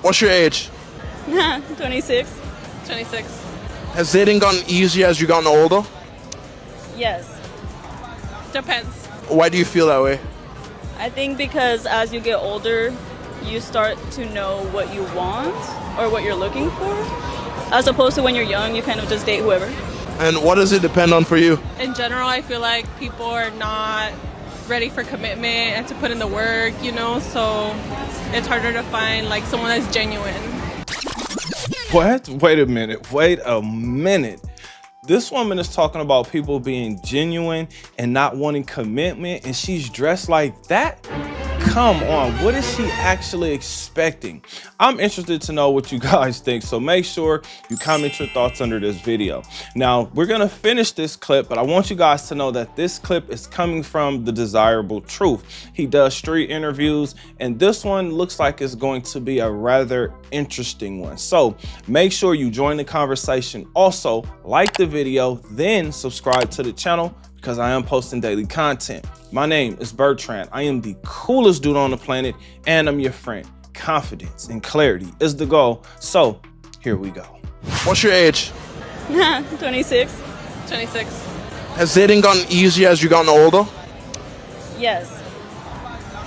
What's your age? 26. 26. Has dating gotten easier as you've gotten older? Yes. Depends. Why do you feel that way? I think because as you get older, you start to know what you want or what you're looking for. As opposed to when you're young, you kind of just date whoever. And what does it depend on for you? In general, I feel like people are not ready for commitment and to put in the work, so it's harder to find like someone that's genuine. What? Wait a minute. This woman is talking about people being genuine and not wanting commitment, and she's dressed like that? Come on, what is she actually expecting? I'm interested to know what you guys think, so make sure you comment your thoughts under this video. Now, we're gonna finish this clip, but I want you guys to know that this clip is coming from The Desirable Truth. He does street interviews, and this one looks like it's going to be a rather interesting one. So make sure you join the conversation. Also, like the video, then subscribe to the channel because I am posting daily content. My name is Bertrand. I am the coolest dude on the planet, and I'm your friend. Confidence and clarity is the goal. So here we go. What's your age? 26. 26. Has dating gotten easier as you've gotten older? Yes.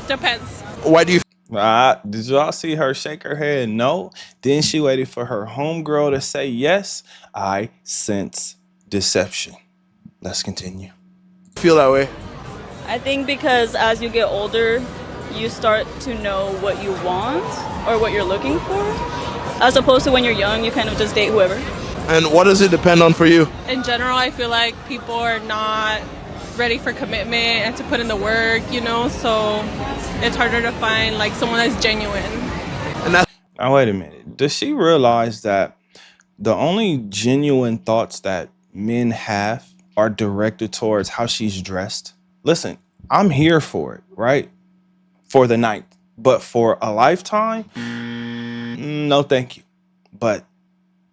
Depends. Why do you Did y'all see her shake her head no? Then she waited for her homegirl to say yes. I sense deception. Let's continue. feel that way? I think because as you get older, you start to know what you want or what you're looking for. As opposed to when you're young, you kind of just date whoever. And what does it depend on for you? In general, I feel like people are not ready for commitment and to put in the work, so it's harder to find like someone that's genuine. And that's Now, wait a minute. Does she realize that the only genuine thoughts that men have are directed towards how she's dressed? Listen, I'm here for it, right? For the night. But for a lifetime, no thank you. But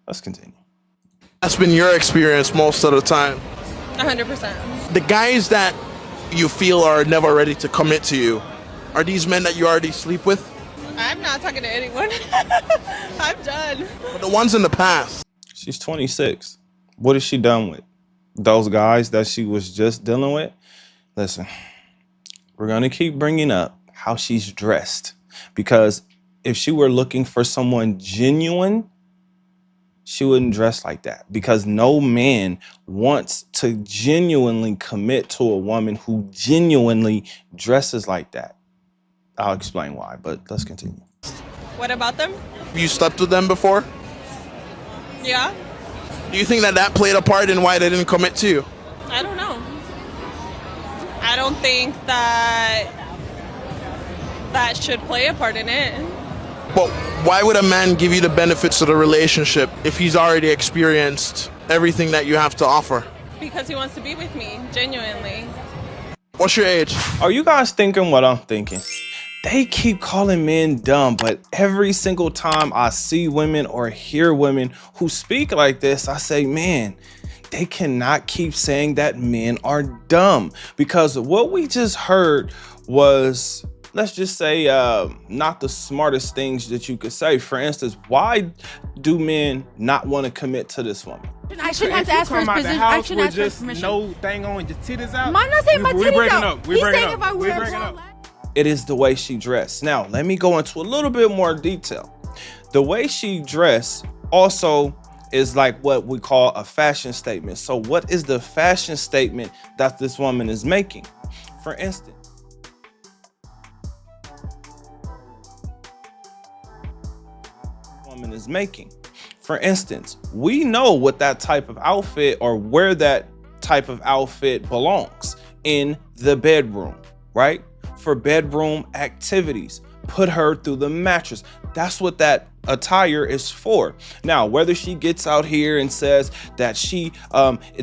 let's continue. that's been your experience most of the time. 100%. The guys that you feel are never ready to commit to you, are these men that you already sleep with? I'm not talking to anyone. I'm done. But the ones in the past. She's 26. What is she done with? Those guys that she was just dealing with? Listen, we're going to keep bringing up how she's dressed, because if she were looking for someone genuine, she wouldn't dress like that, because no man wants to genuinely commit to a woman who genuinely dresses like that. I'll explain why, but let's continue. What about them? Have you slept with them before? Yeah. Do you think that that played a part in why they didn't commit to you? I don't know. I don't think that should play a part in it. But why would a man give you the benefits of the relationship if he's already experienced everything that you have to offer? Because he wants to be with me, genuinely. What's your age? Are you guys thinking what I'm thinking? They keep calling men dumb, but every single time I see women or hear women who speak like this, I say, man, they cannot keep saying that men are dumb, because what we just heard was, let's just say, not the smartest things that you could say. For instance, why do men not want to commit to this woman? I shouldn't have to ask for his permission. I shouldn't ask for his permission. No thing on, just titties out. I'm not saying my We titties breaking out. up. We He's breaking saying up. if I We wear breaking a up. It is the way she dressed. Now, let me go into a little bit more detail. The way she dressed also is like what we call a fashion statement. So what is the fashion statement that this woman is making? For instance, we know what that type of outfit or where that type of outfit belongs: in the bedroom, right? For bedroom activities, put her through the mattress. That's what that attire is for. Now, whether she gets out here and says that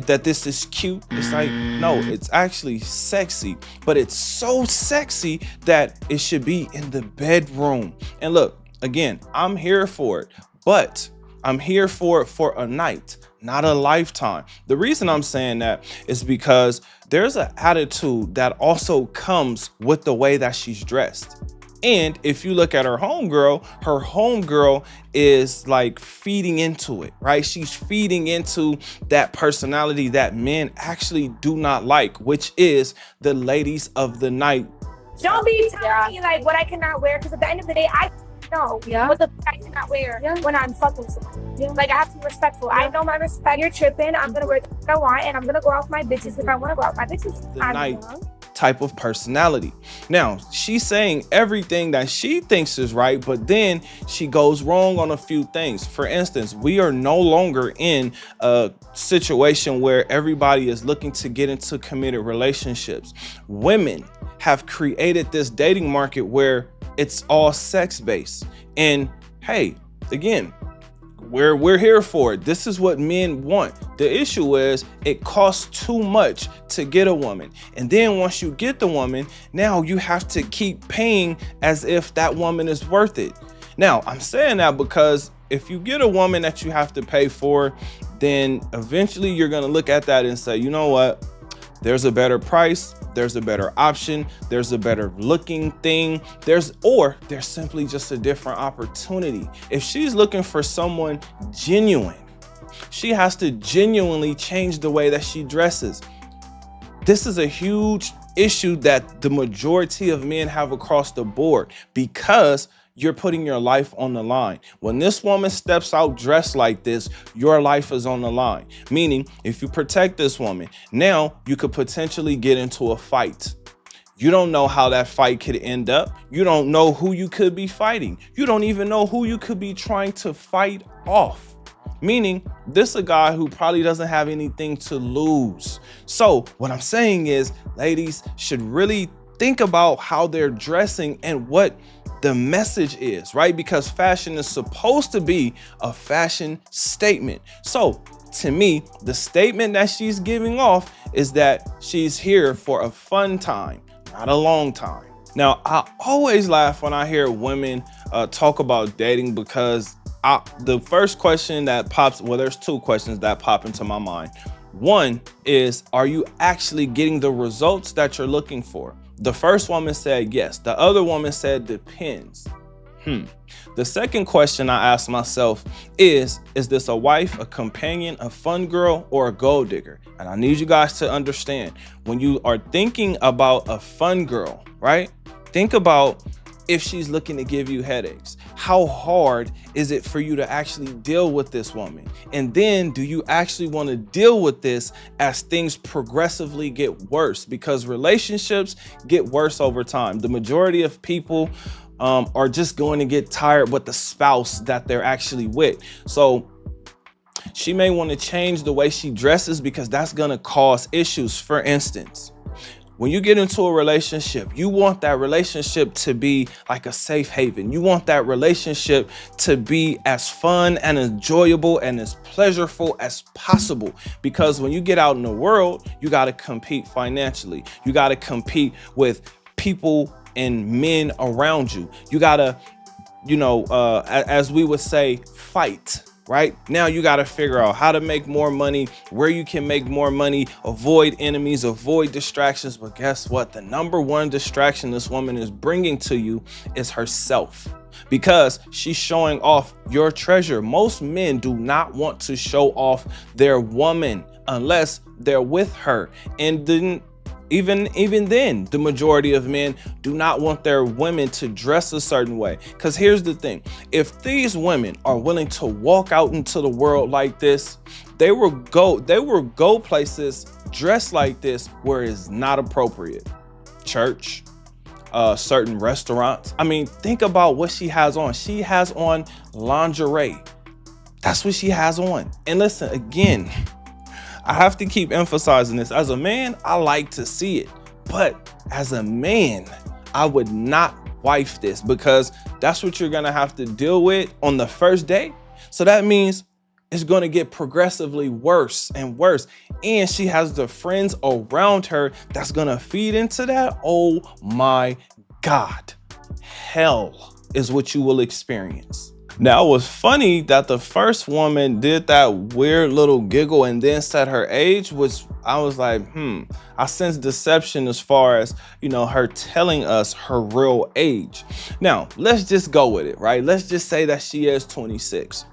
that this is cute, it's like, no, it's actually sexy, but it's so sexy that it should be in the bedroom. And look, again, I'm here for it, but I'm here for it for a night, not a lifetime. The reason I'm saying that is because there's an attitude that also comes with the way that she's dressed. And if you look at her homegirl is like feeding into it, right? She's feeding into that personality that men actually do not like, which is the ladies of the night. Don't be telling me like what I cannot wear, because at the end of the day, I know what the I cannot wear when I'm fucking someone. Like, I have to be respectful. I know my respect. You're tripping. I'm gonna wear what I want, and I'm gonna go out with my bitches if I want to go out with my bitches. The night type of personality. Now, she's saying everything that she thinks is right, but then she goes wrong on a few things. For instance, we are no longer in a situation where everybody is looking to get into committed relationships. Women have created this dating market where it's all sex-based. And hey, again, we're here for it. This is what men want. The issue is it costs too much to get a woman. And then once you get the woman, now you have to keep paying as if that woman is worth it. Now, I'm saying that because if you get a woman that you have to pay for, then eventually you're going to look at that and say, you know what? There's a better price. There's a better option. There's a better looking thing. There's simply just a different opportunity. If she's looking for someone genuine, she has to genuinely change the way that she dresses. This is a huge issue that the majority of men have across the board because you're putting your life on the line. When this woman steps out dressed like this, your life is on the line. Meaning, if you protect this woman, now you could potentially get into a fight. You don't know how that fight could end up. You don't know who you could be fighting. You don't even know who you could be trying to fight off. Meaning, this is a guy who probably doesn't have anything to lose. So what I'm saying is, ladies should really think about how they're dressing and what the message is, right? Because fashion is supposed to be a fashion statement. So to me, the statement that she's giving off is that she's here for a fun time, not a long time. Now, I always laugh when I hear women talk about dating because the first question that pops, well, there's two questions that pop into my mind. One is, are you actually getting the results that you're looking for? The first woman said yes. The other woman said depends. The second question I asked myself is this a wife, a companion, a fun girl, or a gold digger? And I need you guys to understand, when you are thinking about a fun girl, right? Think about if she's looking to give you headaches. How hard is it for you to actually deal with this woman? And then do you actually want to deal with this as things progressively get worse? Because relationships get worse over time. The majority of people are just going to get tired with the spouse that they're actually with. So she may want to change the way she dresses because that's going to cause issues. For instance, when you get into a relationship, you want that relationship to be like a safe haven. You want that relationship to be as fun and enjoyable and as pleasurable as possible. Because when you get out in the world, you got to compete financially. You got to compete with people and men around you. You got to, as we would say, fight. Right now, you got to figure out how to make more money, where you can make more money, avoid enemies, avoid distractions. But guess what? The number one distraction this woman is bringing to you is herself, because she's showing off your treasure. Most men do not want to show off their woman unless they're with her. And then even then, the majority of men do not want their women to dress a certain way. Because here's the thing. If these women are willing to walk out into the world like this, they will go places dressed like this where it's not appropriate. Church, certain restaurants. I mean, think about what she has on. She has on lingerie. That's what she has on. And listen, again, I have to keep emphasizing this. As a man, I like to see it. But as a man, I would not wife this, because that's what you're going to have to deal with on the first day. So that means it's going to get progressively worse and worse. And she has the friends around her that's going to feed into that. Oh my God. Hell is what you will experience. Now, it was funny that the first woman did that weird little giggle and then said her age, which I was like, I sense deception as far as, you know, her telling us her real age. Now, let's just go with it, right? Let's just say that she is 26.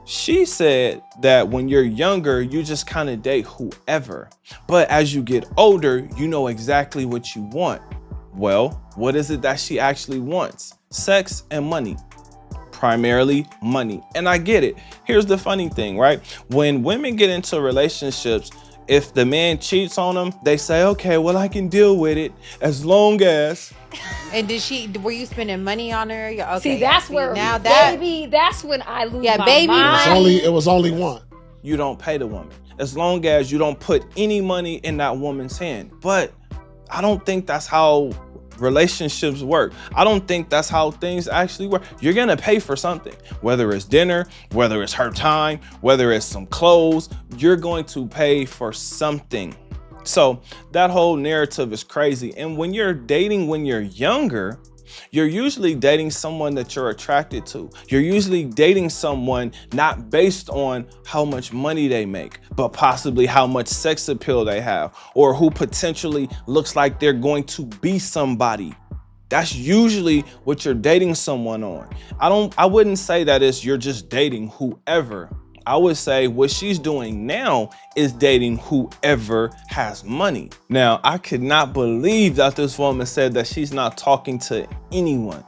She said that when you're younger, you just kind of date whoever. But as you get older, you know exactly what you want. Well, what is it that she actually wants? Sex and money. Primarily money. And I get it. Here's the funny thing, right? When women get into relationships, if the man cheats on them, they say, okay, well, I can deal with it as long as. And were you spending money on her? Okay. See, that's where, now baby, that's when I lose my baby mind. It was only one. You don't pay the woman. As long as you don't put any money in that woman's hand. But I don't think that's how relationships work. I don't think that's how things actually work. You're gonna pay for something, whether it's dinner, whether it's her time, whether it's some clothes, you're going to pay for something. So that whole narrative is crazy. And when you're dating when you're younger, you're usually dating someone that you're attracted to. You're usually dating someone not based on how much money they make, but possibly how much sex appeal they have, or who potentially looks like they're going to be somebody. That's usually what you're dating someone on. I wouldn't say that you're just dating whoever. I would say what she's doing now is dating whoever has money. Now, I could not believe that this woman said that she's not talking to anyone.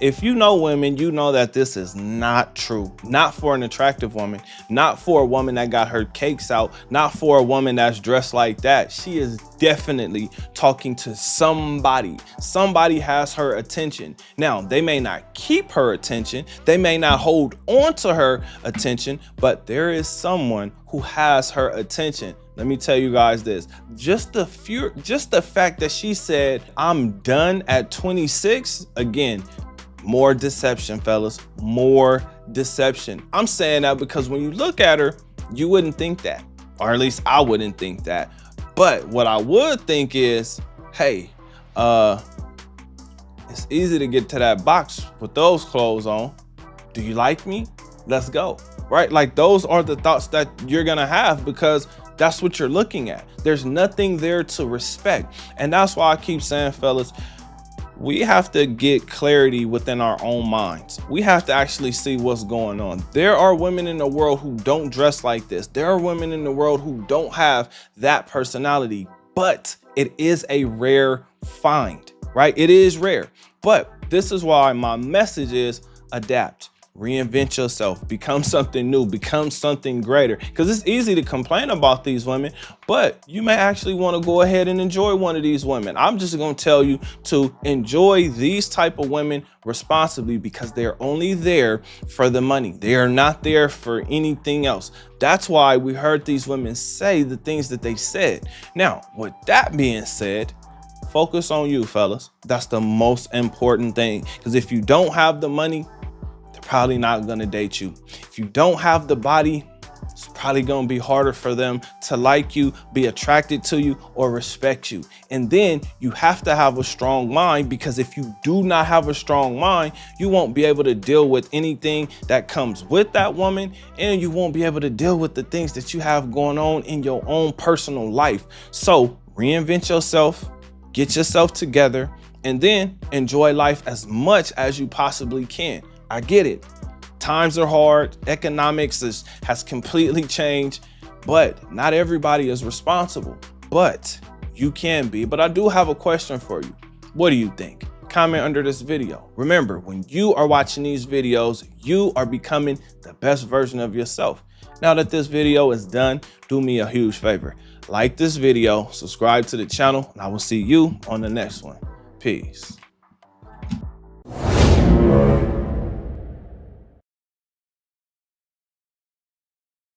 If you know women, you know that this is not true. Not for an attractive woman, not for a woman that got her cakes out, not for a woman that's dressed like that. She is definitely talking to somebody. Somebody has her attention. Now, they may not keep her attention. They may not hold on to her attention, but there is someone who has her attention. Let me tell you guys this, just the fact that she said, I'm done at 26, again, more deception, fellas, more deception. I'm saying that because when you look at her, you wouldn't think that, or at least I wouldn't think that. But what I would think is, hey, it's easy to get to that box with those clothes on. Do you like me? Let's go, right? Like those are the thoughts that you're gonna have because that's what you're looking at. There's nothing there to respect. And that's why I keep saying, fellas, we have to get clarity within our own minds. We have to actually see what's going on. There are women in the world who don't dress like this. There are women in the world who don't have that personality, but it is a rare find, right? It is rare. But this is why my message is adapt. Reinvent yourself, become something new, become something greater. Because it's easy to complain about these women, but you may actually want to go ahead and enjoy one of these women. I'm just going to tell you to enjoy these type of women responsibly because they're only there for the money. They are not there for anything else. That's why we heard these women say the things that they said. Now, with that being said, focus on you, fellas. That's the most important thing. Because if you don't have the money, probably not gonna date you. If you don't have the body, it's probably gonna be harder for them to like you, be attracted to you, or respect you. And then you have to have a strong mind because if you do not have a strong mind, you won't be able to deal with anything that comes with that woman, and you won't be able to deal with the things that you have going on in your own personal life. So reinvent yourself, get yourself together, and then enjoy life as much as you possibly can. I get it. Times are hard. Economics has completely changed, but not everybody is responsible, but you can be. But I do have a question for you. What do you think? Comment under this video. Remember, when you are watching these videos, you are becoming the best version of yourself. Now that this video is done, do me a huge favor. Like this video, subscribe to the channel, and I will see you on the next one. Peace.